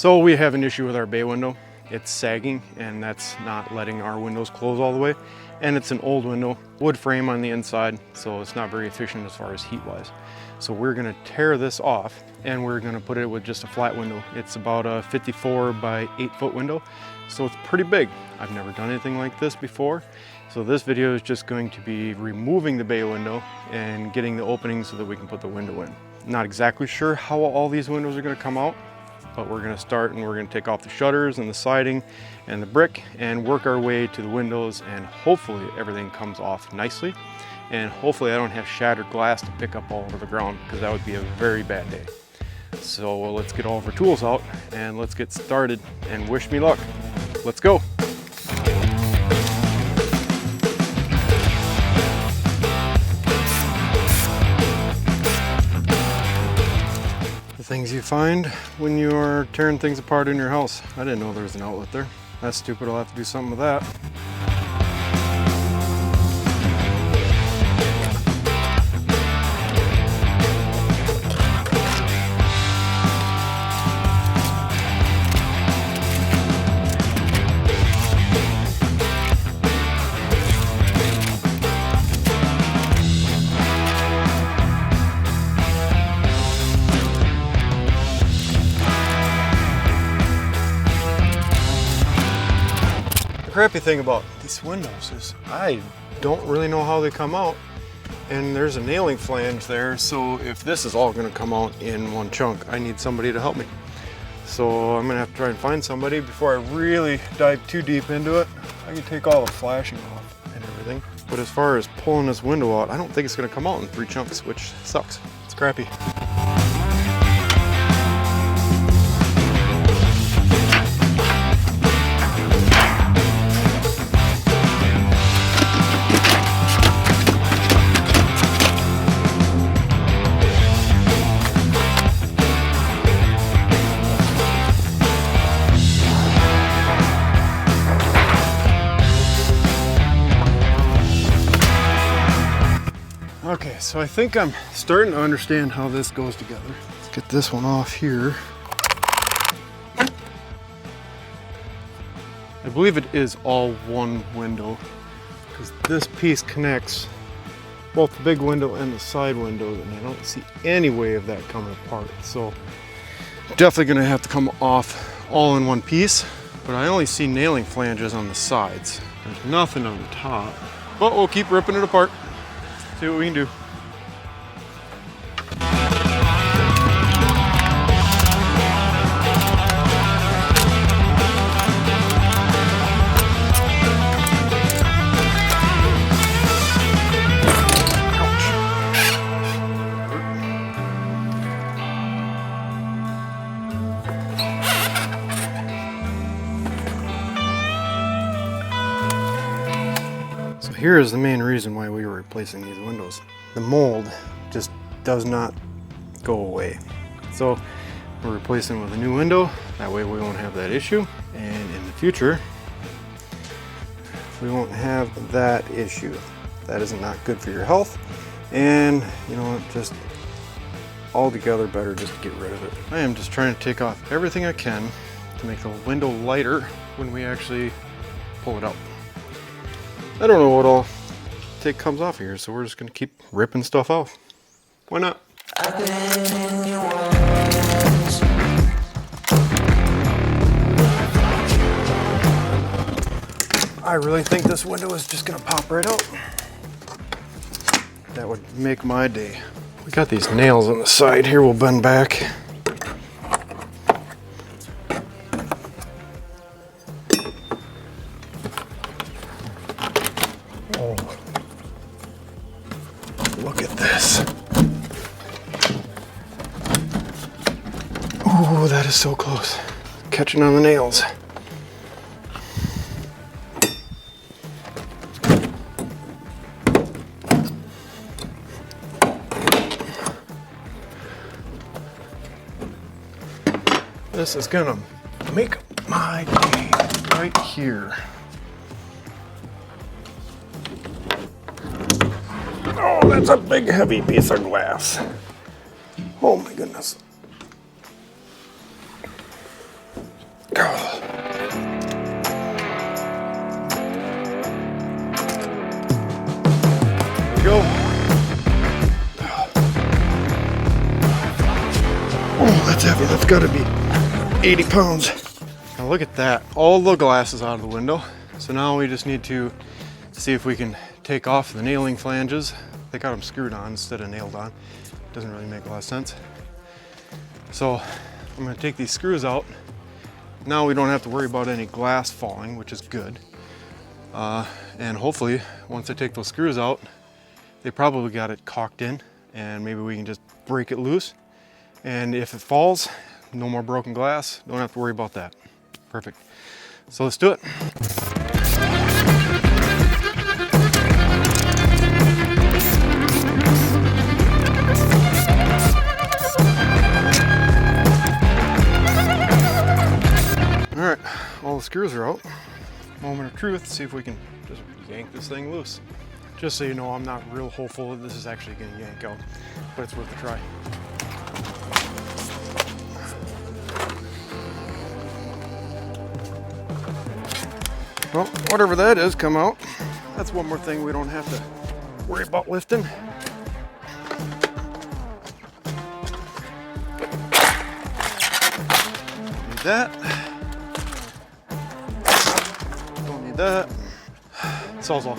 So we have an issue with our bay window. It's sagging and that's not letting our windows close all the way. And it's an old window, wood frame on the inside, so it's not very efficient as far as heat wise. So we're gonna tear this off and we're gonna put it with just a flat window. It's about a 54 by 8 foot window, so it's pretty big. I've never done anything like this before. So this video is just going to be removing the bay window and getting the opening so that we can put the window in. Not exactly sure how all these windows are gonna come out, but we're gonna start and we're gonna take off the shutters and the siding and the brick and work our way to the windows, and hopefully everything comes off nicely. And hopefully I don't have shattered glass to pick up all over the ground, because that would be a very bad day. So let's get all of our tools out and let's get started, and wish me luck. Let's go. The things you find when you are tearing things apart in your house. I didn't know there was an outlet there. That's stupid, I'll have to do something with that. The crappy thing about these windows is I don't really know how they come out, and there's a nailing flange there, so if this is all going to come out in one chunk, I need somebody to help me. So I'm going to have to try and find somebody before I really dive too deep into it. I can take all the flashing off and everything, but as far as pulling this window out, I don't think it's going to come out in 3 chunks, which sucks. It's crappy. Okay, so I think I'm starting to understand how this goes together. Let's get this one off here. I believe it is all one window, because this piece connects both the big window and the side window, and I don't see any way of that coming apart. So definitely gonna have to come off all in one piece, but I only see nailing flanges on the sides. There's nothing on the top, but we'll keep ripping it apart. See what we can do. Here is the main reason why we were replacing these windows. The mold just does not go away. So we're replacing with a new window. That way we won't have that issue. And in the future, we won't have that issue. That is not good for your health. And you know, just altogether better just to get rid of it. I am just trying to take off everything I can to make the window lighter when we actually pull it out. I don't know what all comes off here, so we're just gonna keep ripping stuff off. Why not? I really think this window is just gonna pop right out. That would make my day. We got these nails on the side here, we'll bend back. Look at this. Oh, that is so close. Catching on the nails. This is gonna make my day right here. Oh, that's a big heavy piece of glass. Oh my goodness. Go. Oh, that's heavy. That's got to be 80 pounds. Now look at that. All the glass is out of the window. So now we just need to see if we can take off the nailing flanges. They got them screwed on instead of nailed on. Doesn't really make a lot of sense. So I'm going to take these screws out. Now we don't have to worry about any glass falling, which is good. And hopefully, once I take those screws out, they probably got it caulked in, and maybe we can just break it loose. And if it falls, no more broken glass. Don't have to worry about that. Perfect. So let's do it. All right, all the screws are out. Moment of truth, see if we can just yank this thing loose. Just so you know, I'm not real hopeful that this is actually gonna yank out, but it's worth a try. Well, whatever that is, come out. That's one more thing we don't have to worry about lifting. Don't need that. Don't need that. Sawzall.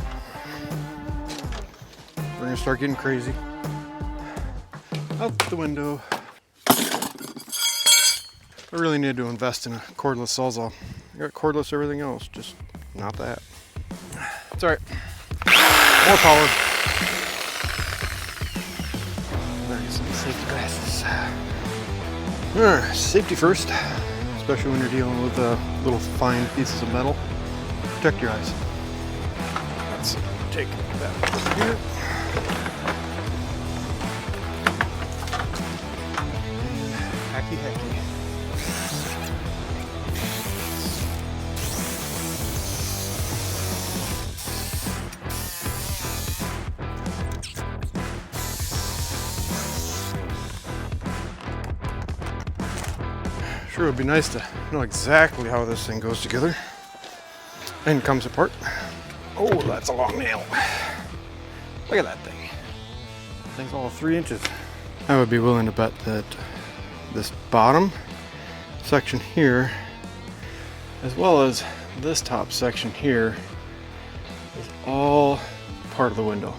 We're gonna start getting crazy. Out the window. I really need to invest in a cordless Sawzall. I got cordless everything else, just not that. It's all right. More power. Better get some safety glasses. All right, safety first, especially when you're dealing with little fine pieces of metal. Protect your eyes. Let's take that over here. Hacky hacky. Sure would be nice to know exactly how this thing goes together and comes apart. Oh, that's a long nail. Look at that thing. That thing's all 3 inches. I would be willing to bet that this bottom section here, as well as this top section here, is all part of the window.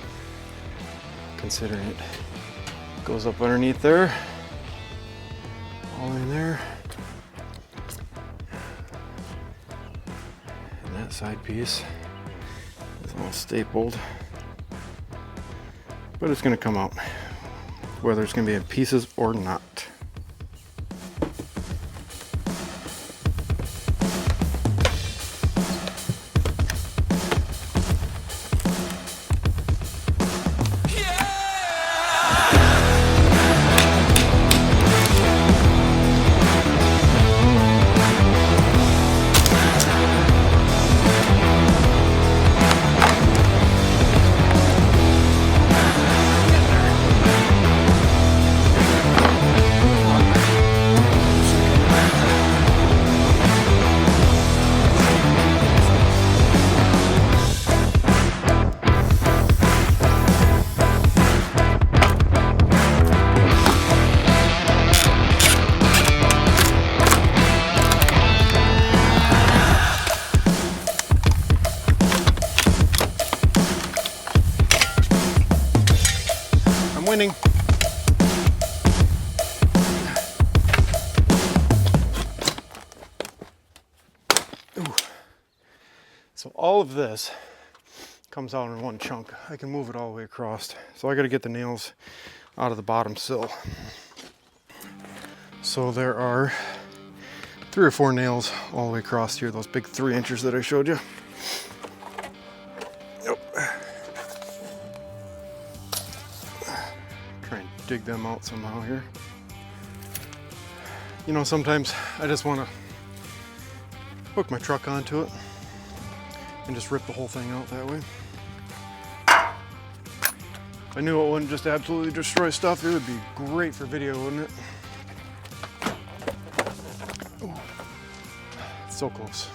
Considering it goes up underneath there, all in there. And that side piece is all stapled. But it's going to come out, whether it's going to be in pieces or not. Winning. Ooh. So all of this comes out in one chunk. I can move it all the way across. So I got to get the nails out of the bottom sill. So there are 3 or 4 nails all the way across here, those big 3 inches that I showed you. Dig them out somehow here. You know, sometimes I just want to hook my truck onto it and just rip the whole thing out that way. I knew it wouldn't just absolutely destroy stuff. It would be great for video, wouldn't it? Ooh. So close.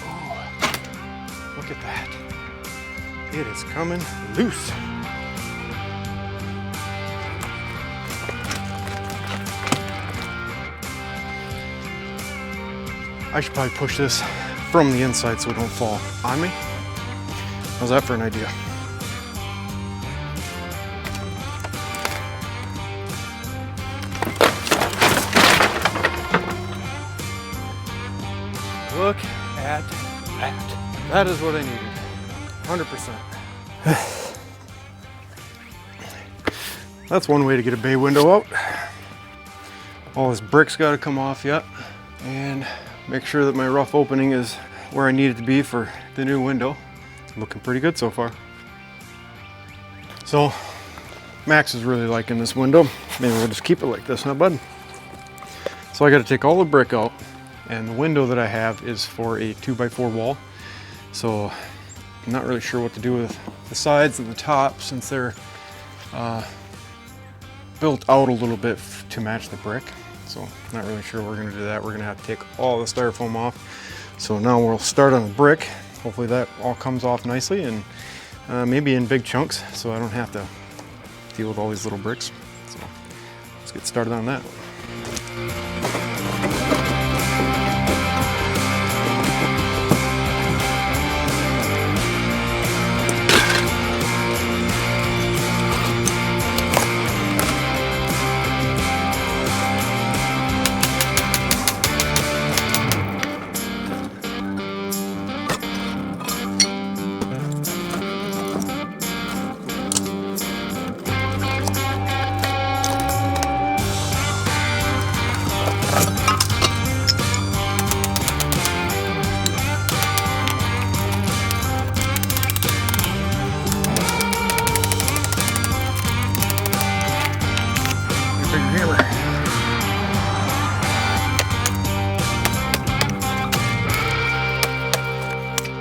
Oh, look at that. It is coming loose. I should probably push this from the inside so it don't fall on me. How's that for an idea? Look at that. That is what I needed. 100%. That's one way to get a bay window out. All this brick's got to come off yet. And make sure that my rough opening is where I need it to be for the new window. Looking pretty good so far. So Max is really liking this window. Maybe we'll just keep it like this, huh, bud? So I got to take all the brick out, and the window that I have is for a 2x4 wall. So I'm not really sure what to do with the sides and the top since they're built out a little bit to match the brick. So not really sure we're going to do that. We're going to have to take all the styrofoam off. So now we'll start on the brick. Hopefully that all comes off nicely and maybe in big chunks so I don't have to deal with all these little bricks. So let's get started on that.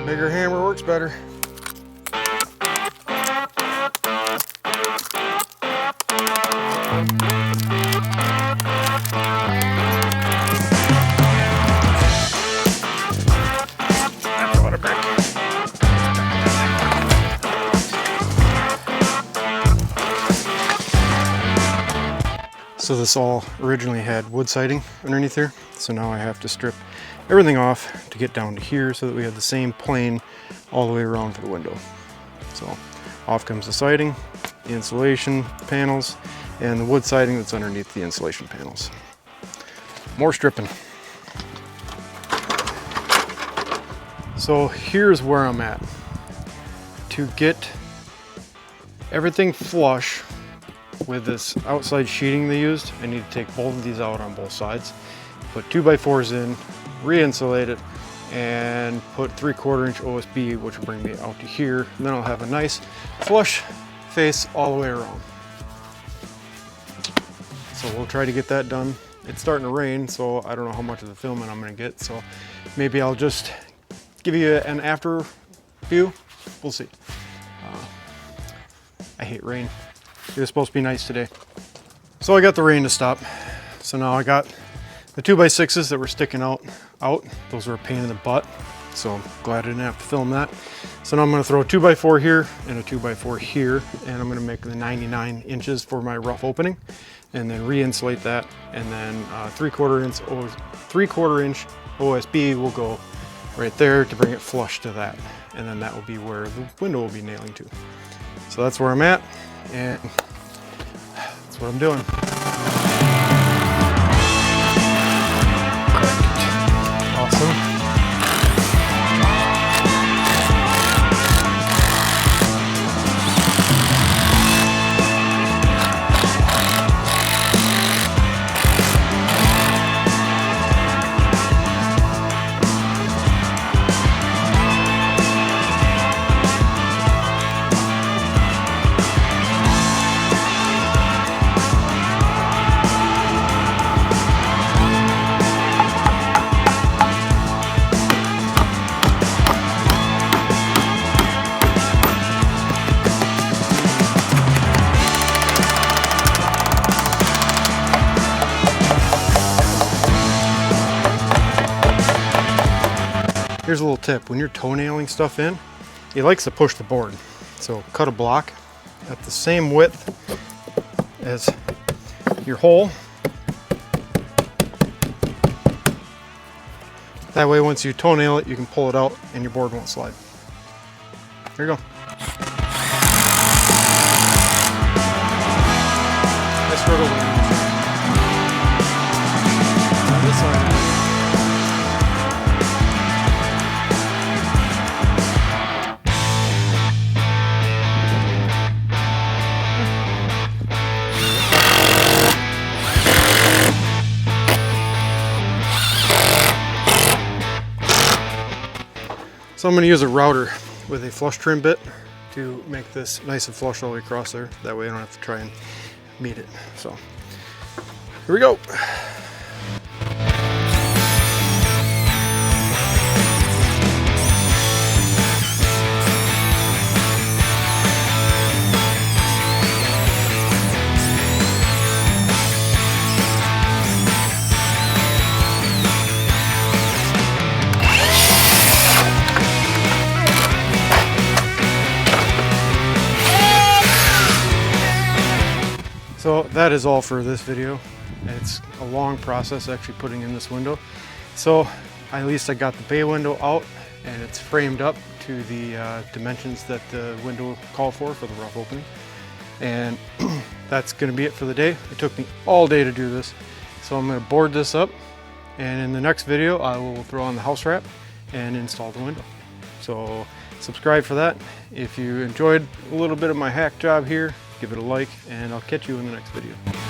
Bigger hammer works better. That's a lot of brick. So this all originally had wood siding underneath here. So now I have to strip everything off to get down to here so that we have the same plane all the way around for the window. So off comes the siding, the insulation panels, and the wood siding that's underneath the insulation panels. More stripping. So here's where I'm at. To get everything flush with this outside sheeting they used, I need to take both of these out on both sides, put 2x4s in, re-insulate it, and put 3/4 inch OSB, which will bring me out to here. And then I'll have a nice flush face all the way around. So we'll try to get that done. It's starting to rain, so I don't know how much of the filming I'm gonna get. So maybe I'll just give you an after view. We'll see. I hate rain. It was supposed to be nice today. So I got the rain to stop. So now I got the 2x6s that were sticking out. Those were a pain in the butt. So I'm glad I didn't have to film that. So now I'm gonna throw a 2x4 here and a 2x4 here, and I'm gonna make the 99 inches for my rough opening, and then re-insulate that, and then 3/4 inch OSB will go right there to bring it flush to that. And then that will be where the window will be nailing to. So that's where I'm at, and that's what I'm doing. Awesome. Here's a little tip. When you're toenailing stuff in, it likes to push the board. So cut a block at the same width as your hole. That way, once you toenail it, you can pull it out and your board won't slide. There you go. I struggled with this side. So I'm going to use a router with a flush trim bit to make this nice and flush all the way across there. That way I don't have to try and meet it. So here we go. So that is all for this video. It's a long process actually putting in this window. So at least I got the bay window out and it's framed up to the dimensions that the window called for the rough opening. And that's going to be it for the day. It took me all day to do this. So I'm going to board this up, and in the next video I will throw on the house wrap and install the window. So subscribe for that. If you enjoyed a little bit of my hack job here, give it a like, and I'll catch you in the next video.